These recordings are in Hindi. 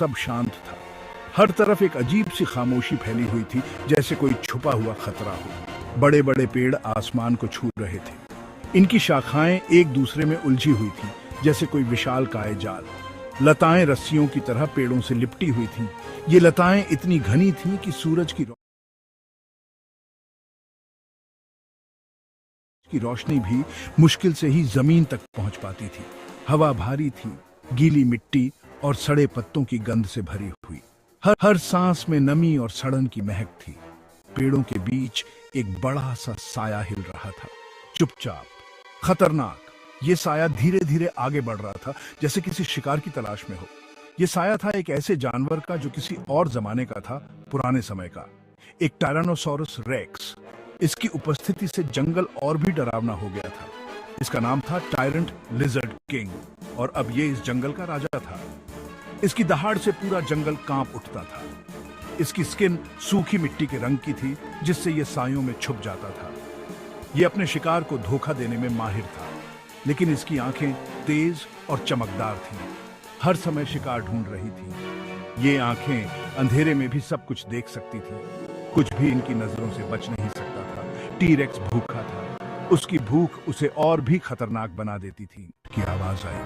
सब शांत था। हर तरफ एक अजीब सी खामोशी फैली हुई थी, जैसे कोई छुपा हुआ खतरा हो। बड़े बड़े पेड़ आसमान को छू रहे थे। इनकी शाखाएं एक दूसरे में उलझी हुई थी, जैसे कोई विशाल काय जाल। लताएं रस्सियों की तरह पेड़ों से लिपटी हुई थीं। ये लताएं इतनी घनी थीं कि सूरज की रोशनी भी मुश्किल से ही जमीन तक पहुंच पाती थी। हवा भारी थी, गीली मिट्टी और सड़े पत्तों की गंध से भरी हुई। हर सांस में नमी और सड़न की महक थी। पेड़ों के बीच एक बड़ा सा साया हिल रहा था, चुपचाप, खतरनाक। ये साया धीरे धीरे आगे बढ़ रहा था, जैसे किसी शिकार की तलाश में हो। ये साया था एक ऐसे जानवर का जो किसी और जमाने का था, पुराने समय का। एक टायरानोसॉरस रेक्स। इसकी उपस्थिति से जंगल और भी डरावना हो गया था। इसका नाम था टायरेंट लिजर्ड किंग, और अब ये इस जंगल का राजा था। इसकी दहाड़ से पूरा जंगल कांप उठता था। इसकी स्किन सूखी मिट्टी के रंग की थी, जिससे ये सायों में छुप जाता था। ये अपने शिकार को धोखा देने में माहिर था, लेकिन इसकी आंखें तेज और चमकदार थीं। हर समय शिकार ढूंढ रही थी। ये आंखें अंधेरे में भी सब कुछ देख सकती थी। कुछ भी इनकी नजरों से बच नहीं सकता था। टी-रेक्स भूखा था। उसकी भूख उसे और भी खतरनाक बना देती थी। की आवाज आई।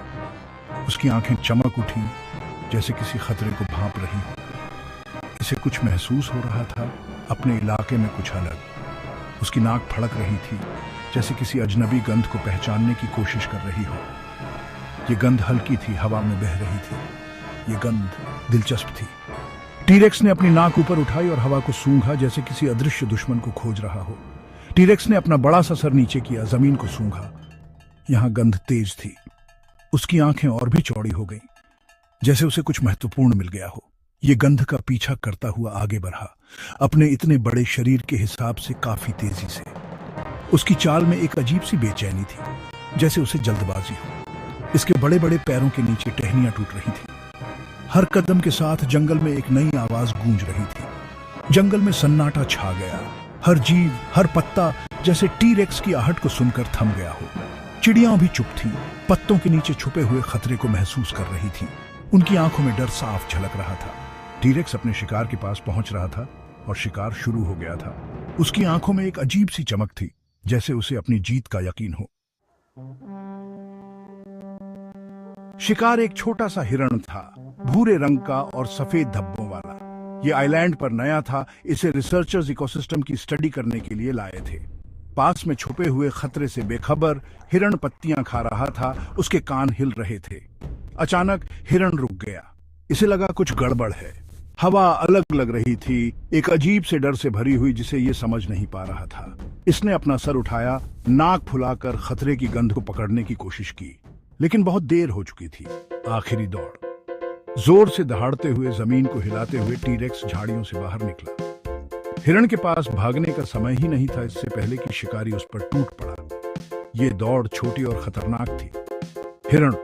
उसकी आंखें चमक उठी, जैसे किसी खतरे को भांप रही हो। इसे कुछ महसूस हो रहा था, अपने इलाके में कुछ अलग। उसकी नाक फड़क रही थी, जैसे किसी अजनबी गंध को पहचानने की कोशिश कर रही हो। ये गंध हल्की थी, हवा में बह रही थी। ये गंध दिलचस्प थी। टी-रेक्स ने अपनी नाक ऊपर उठाई और हवा को सूंघा, जैसे किसी अदृश्य दुश्मन को खोज रहा हो। टी-रेक्स ने अपना बड़ा सा सर नीचे किया, जमीन को सूंघा। यहां गंध तेज थी। उसकी आंखें और भी चौड़ी हो गईं, जैसे उसे कुछ महत्वपूर्ण मिल गया हो। ये गंध का पीछा करता हुआ आगे बढ़ा, अपने इतने बड़े शरीर के हिसाब से काफी तेजी से। उसकी चाल में एक अजीब सी बेचैनी थी, जैसे उसे जल्दबाजी हो। इसके बड़े बड़े पैरों के नीचे टहनियां टूट रही थी। हर कदम के साथ जंगल में एक नई आवाज गूंज रही थी। जंगल में सन्नाटा छा गया। हर जीव, हर पत्ता जैसे टी-रेक्स की आहट को सुनकर थम गया हो। चिड़ियां भी चुप थीं, पत्तों के नीचे छुपे हुए खतरे को महसूस कर रही थीं। उनकी आंखों में डर साफ झलक रहा था। टी-रेक्स अपने शिकार के पास पहुंच रहा था और शिकार शुरू हो गया था। उसकी आंखों में एक अजीब सी चमक थी, जैसे उसे अपनी जीत का यकीन हो। शिकार एक छोटा सा हिरण था, भूरे रंग का और सफेद धब्बों वाला। ये आइलैंड पर नया था। इसे रिसर्चर्स इकोसिस्टम की स्टडी करने के लिए लाए थे। पास में छुपे हुए खतरे से बेखबर हिरण पत्तियां खा रहा था। उसके कान हिल रहे थे। अचानक हिरण रुक गया। इसे लगा कुछ गड़बड़ है। हवा अलग लग रही थी, एक अजीब से डर से भरी हुई, जिसे ये समझ नहीं पा रहा था। इसने अपना सर उठाया, नाक फुलाकर खतरे की गंध को पकड़ने की कोशिश की, लेकिन बहुत देर हो चुकी थी। आखिरी दौड़। जोर से दहाड़ते हुए, जमीन को हिलाते हुए टी-रेक्स झाड़ियों से बाहर निकला। हिरण के पास भागने का समय ही नहीं था, इससे पहले कि शिकारी उस पर टूट पड़ा। ये दौड़ छोटी और खतरनाक थी। हिरण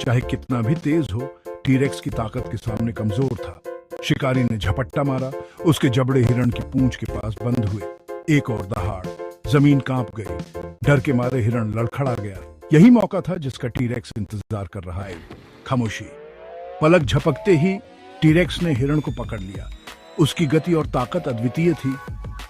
चाहे कितना भी तेज हो, टी-रेक्स की ताकत के सामने कमजोर था। शिकारी ने झपट्टा मारा। उसके जबड़े हिरण की पूंछ के पास बंद हुए। एक और दहाड़, जमीन कांप गई। डर के मारे हिरण लड़खड़ा गया। यही मौका था जिसका टी-रेक्स इंतजार कर रहा है। खामोशी। पलक झपकते ही टी-रेक्स ने हिरण को पकड़ लिया। उसकी गति और ताकत अद्वितीय थी,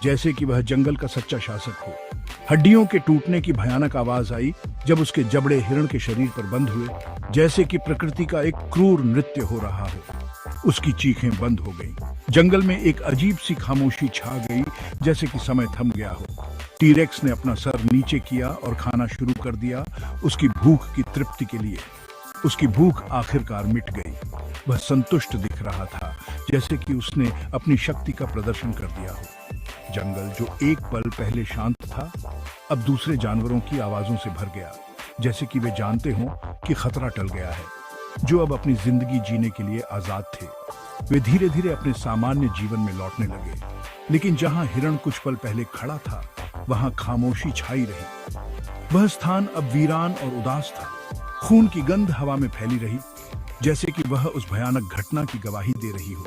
जैसे कि वह जंगल का सच्चा शासक हो। हड्डियों के टूटने की भयानक आवाज आई जब उसके जबड़े हिरण के शरीर पर बंद हुए, जैसे कि प्रकृति का एक क्रूर नृत्य हो रहा हो। उसकी चीखें बंद हो गईं। जंगल में एक अजीब सी खामोशी छा गई, जैसे कि समय थम गया हो। टी-रेक्स ने अपना सर नीचे किया और खाना शुरू कर दिया, उसकी भूख की तृप्ति के लिए। उसकी भूख आखिरकार मिट गई। वह संतुष्ट दिख रहा था, जैसे कि उसने अपनी शक्ति का प्रदर्शन कर दिया हो। जंगल जो एक पल पहले शांत था, अब दूसरे जानवरों की आवाजों से भर गया, जैसे कि वे जानते हों कि खतरा टल गया है, जो अब अपनी जिंदगी जीने के लिए आजाद थे। वे धीरे धीरे अपने सामान्य जीवन में लौटने लगे, लेकिन जहां हिरण कुछ पल पहले खड़ा था, वहां खामोशी छाई रही। वह स्थान अब वीरान और उदास था। खून की गंध हवा में फैली रही, जैसे कि वह उस भयानक घटना की गवाही दे रही हो।